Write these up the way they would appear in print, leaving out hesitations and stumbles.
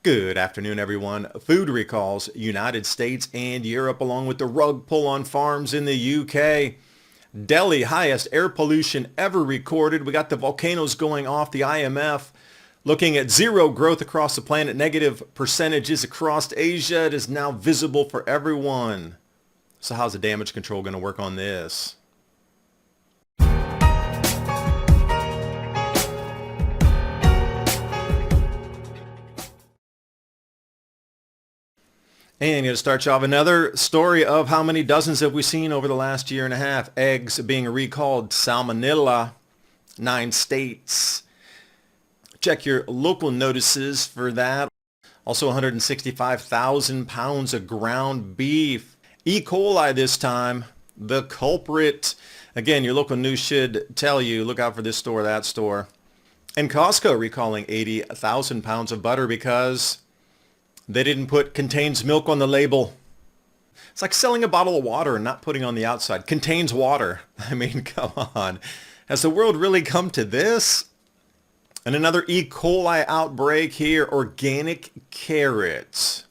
Good afternoon, everyone. Food recalls, United States and Europe, along with the rug pull on farms in the UK. Delhi, highest air pollution ever recorded. We got the volcanoes going off, the IMF looking at zero growth across the planet, negative percentages across Asia. It is now visible for everyone. So how's the damage control going to work on this? And to start you off, another story of how many dozens have we seen over the last year and a half. Eggs being recalled, salmonella, 9 states. Check your local notices for that. Also 165,000 pounds of ground beef. E. coli this time, the culprit. Again, your local news should tell you, look out for this store, that store. And Costco recalling 80,000 pounds of butter because they didn't put contains milk on the label. It's like selling a bottle of water and not putting on the outside. Contains water. I mean, come on. Has the world really come to this? And another E. coli outbreak here. Organic carrots.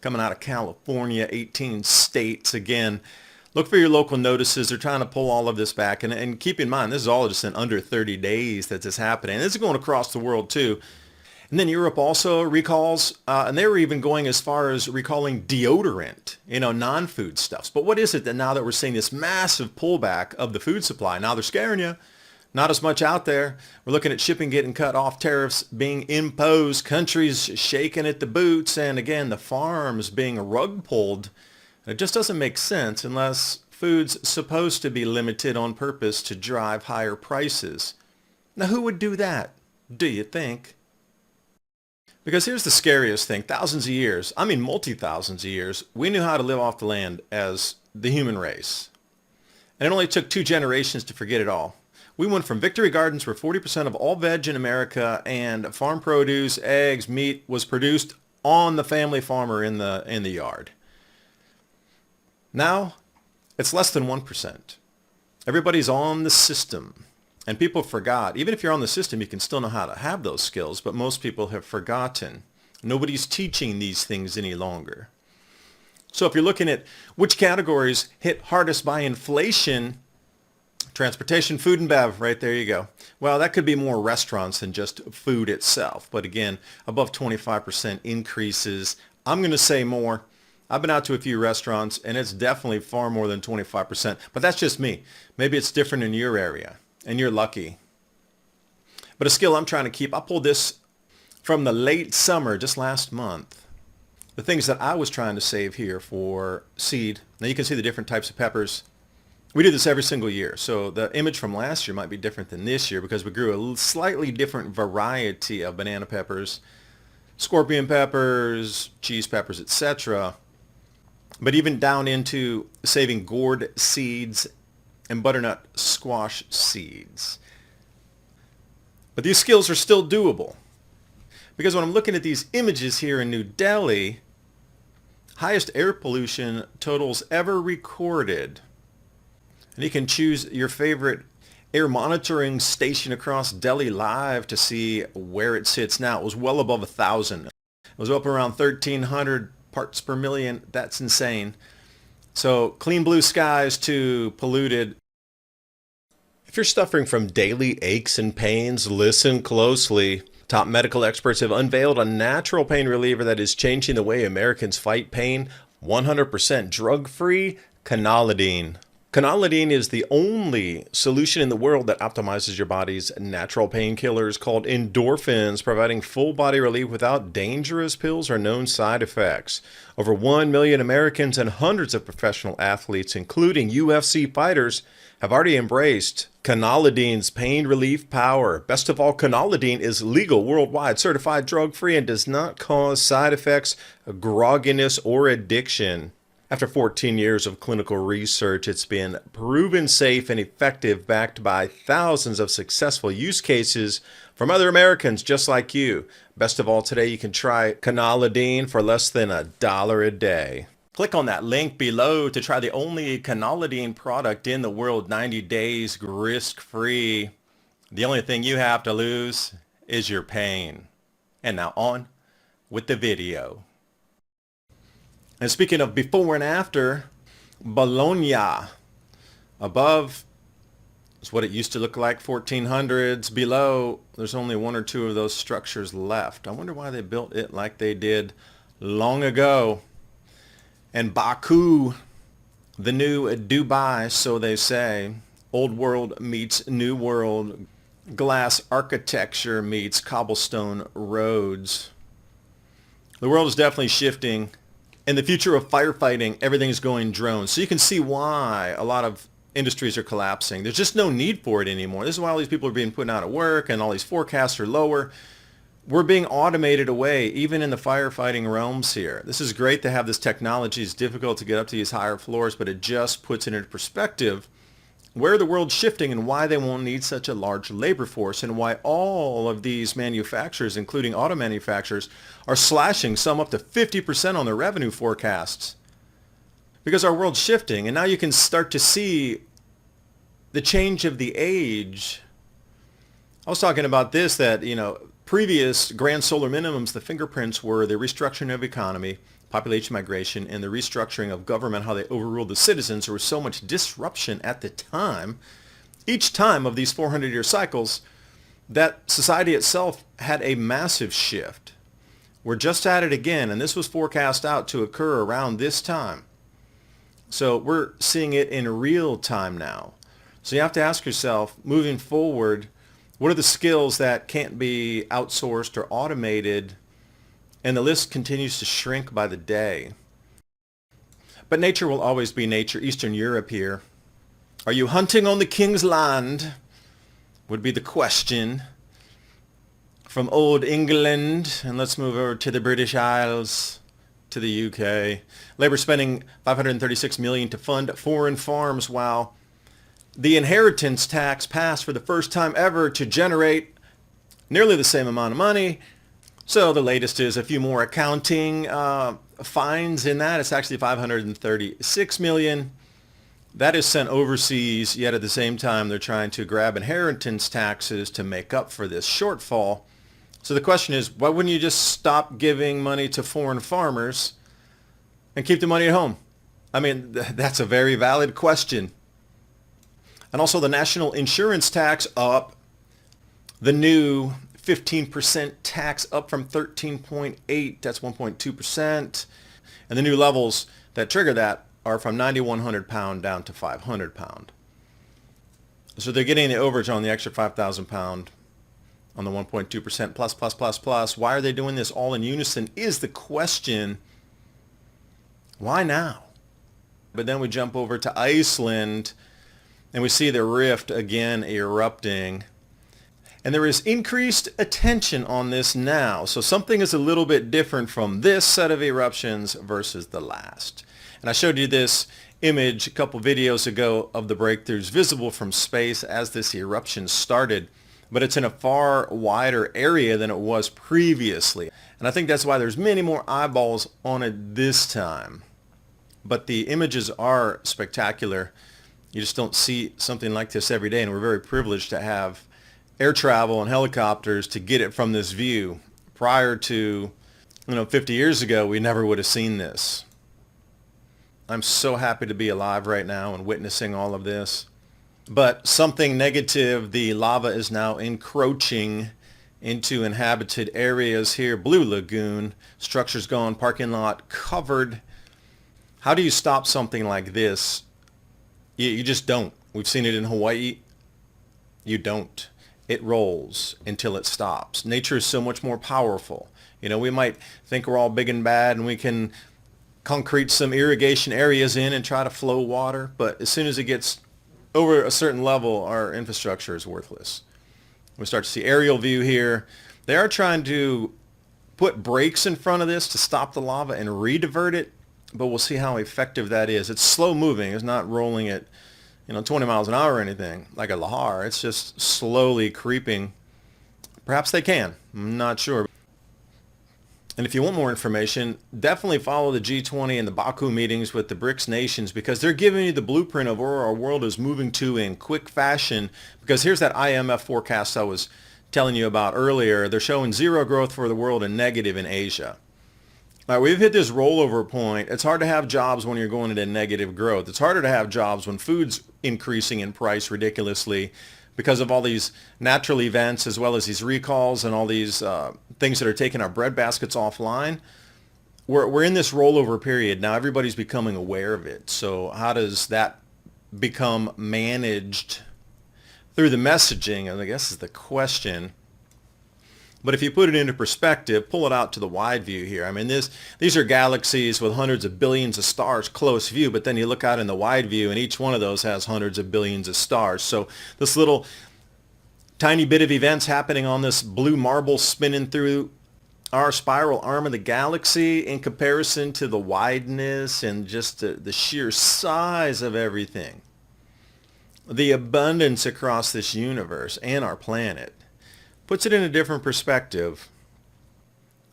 Coming out of California, 18 states. Again, look for your local notices. They're trying to pull all of this back. And keep in mind, this is all just in under 30 days that this is happening. This is going across the world too. And then Europe also recalls, and they were even going as far as recalling deodorant, non-food stuffs. But what is it that now that we're seeing this massive pullback of the food supply? Now they're scaring you. Not as much out there. We're looking at shipping getting cut off, tariffs being imposed, countries shaking at the boots, and again, the farms being rug pulled. It just doesn't make sense unless food's supposed to be limited on purpose to drive higher prices. Now, who would do that, do you think? Because here's the scariest thing. Thousands of years, I mean multi-thousands of years, we knew how to live off the land as the human race. And it only took 2 generations to forget it all. We went from victory gardens where 40% of all veg in America and farm produce, eggs, meat was produced on the family farmer in the yard. Now, it's less than 1%. Everybody's on the system. And people forgot, even if you're on the system, you can still know how to have those skills, but most people have forgotten. Nobody's teaching these things any longer. So if you're looking at which categories hit hardest by inflation, transportation, food and bev, right there you go. Well, that could be more restaurants than just food itself. But again, above 25% increases. I'm going to say more. I've been out to a few restaurants, and it's definitely far more than 25%. But that's just me. Maybe it's different in your area. And you're lucky. But a skill I'm trying to keep, I pulled this from the late summer, just last month. The things that I was trying to save here for seed. Now you can see the different types of peppers. We do this every single year. So the image from last year might be different than this year because we grew a slightly different variety of banana peppers, scorpion peppers, cheese peppers, etc. But even down into saving gourd seeds and butternut squash seeds. But these skills are still doable. Because when I'm looking at these images here in New Delhi, highest air pollution totals ever recorded. And you can choose your favorite air monitoring station across Delhi live to see where it sits now. It was well above 1,000. It was up around 1,300 parts per million. That's insane. So clean blue skies to polluted. If you're suffering from daily aches and pains, listen closely. Top medical experts have unveiled a natural pain reliever that is changing the way Americans fight pain. 100% drug-free canalidine. Canalidine is the only solution in the world that optimizes your body's natural painkillers called endorphins, providing full body relief without dangerous pills or known side effects. Over 1 million Americans and hundreds of professional athletes, including UFC fighters, have already embraced canalidine's pain relief power. Best of all, canalidine is legal worldwide, certified drug-free, and does not cause side effects, grogginess, or addiction. After 14 years of clinical research, it's been proven safe and effective, backed by thousands of successful use cases from other Americans just like you. Best of all, today you can try canalidine for less than $1 a day. Click on that link below to try the only canalidine product in the world, 90 days risk-free. The only thing you have to lose is your pain. And now on with the video. And speaking of before and after, Bologna. Above is what it used to look like, 1400s. Below, there's only one or two of those structures left. I wonder why they built it like they did long ago. And Baku, the new Dubai, so they say. Old world meets new world. Glass architecture meets cobblestone roads. The world is definitely shifting. In the future of firefighting, everything's going drones. So you can see why a lot of industries are collapsing. There's just no need for it anymore. This is why all these people are being put out of work and all these forecasts are lower. We're being automated away, even in the firefighting realms here. This is great to have this technology. It's difficult to get up to these higher floors, but it just puts it into perspective where the world's shifting and why they won't need such a large labor force, and why all of these manufacturers, including auto manufacturers, are slashing some up to 50% on their revenue forecasts. Because our world's shifting, and now you can start to see the change of the age. I was talking about this, that, previous grand solar minimums, the fingerprints were the restructuring of economy, population migration, and the restructuring of government, how they overruled the citizens. There was so much disruption at the time, each time of these 400-year cycles, that society itself had a massive shift. We're just at it again, and this was forecast out to occur around this time. So we're seeing it in real time now. So you have to ask yourself, moving forward, what are the skills that can't be outsourced or automated? And the list continues to shrink by the day. But nature will always be nature. Eastern Europe here. Are you hunting on the king's land? Would be the question. From old England, and let's move over to the British Isles, to the UK. Labour spending $536 million to fund foreign farms, while the inheritance tax passed for the first time ever to generate nearly the same amount of money. So the latest is a few more accounting fines in that. It's actually $536 million. That is sent overseas, yet at the same time they're trying to grab inheritance taxes to make up for this shortfall. So the question is, why wouldn't you just stop giving money to foreign farmers and keep the money at home? I mean, that's a very valid question. And also the national insurance tax up. The new 15% tax up from 13.8, that's 1.2%. And the new levels that trigger that are from 9,100 pound down to 500 pound. So they're getting the overage on the extra 5,000 pound on the 1.2% plus. Why are they doing this all in unison is the question. Why now? But then we jump over to Iceland and we see the rift again erupting. And there is increased attention on this now. So something is a little bit different from this set of eruptions versus the last. And I showed you this image a couple videos ago of the breakthroughs visible from space as this eruption started. But it's in a far wider area than it was previously. And I think that's why there's many more eyeballs on it this time. But the images are spectacular. You just don't see something like this every day. And we're very privileged to have air travel and helicopters to get it from this view. Prior to 50 years ago, we never would have seen this. I'm so happy to be alive right now and witnessing all of this. But something negative, the lava is now encroaching into inhabited areas here. Blue Lagoon, structures gone, parking lot covered. How do you stop something like this? You just don't. We've seen it in Hawaii. You don't. It rolls until it stops. Nature is so much more powerful. We might think we're all big and bad and we can concrete some irrigation areas in and try to flow water, but as soon as it gets over a certain level, our infrastructure is worthless. We start to see aerial view here. They are trying to put brakes in front of this to stop the lava and re-divert it, but we'll see how effective that is. It's slow moving. It's not rolling at 20 miles an hour or anything like a lahar. It's just slowly creeping. Perhaps they can. I'm not sure. And if you want more information, definitely follow the G20 and the Baku meetings with the BRICS nations, because they're giving you the blueprint of where our world is moving to in quick fashion. Because here's that IMF forecast I was telling you about earlier, they're showing zero growth for the world and negative in Asia. All right, we've hit this rollover point. It's hard to have jobs when you're going into negative growth. It's harder to have jobs when food's increasing in price ridiculously because of all these natural events as well as these recalls and all these things that are taking our bread baskets offline. We're in this rollover period. Now everybody's becoming aware of it. So how does that become managed through the messaging? I guess is the question. But if you put it into perspective, pull it out to the wide view here. I mean, these are galaxies with hundreds of billions of stars close view, but then you look out in the wide view and each one of those has hundreds of billions of stars. So this little tiny bit of events happening on this blue marble spinning through our spiral arm of the galaxy in comparison to the wideness and just the sheer size of everything, the abundance across this universe and our planet, puts it in a different perspective.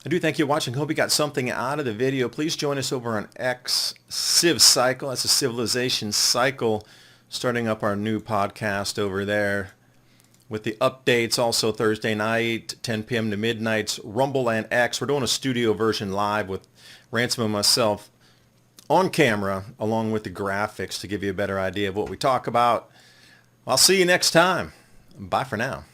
I do thank you for watching. Hope you got something out of the video. Please join us over on X Civ Cycle. That's a civilization cycle. Starting up our new podcast over there with the updates. Also Thursday night, 10 p.m. to midnight, Rumble and X. We're doing a studio version live with Ransom and myself on camera, along with the graphics to give you a better idea of what we talk about. I'll see you next time. Bye for now.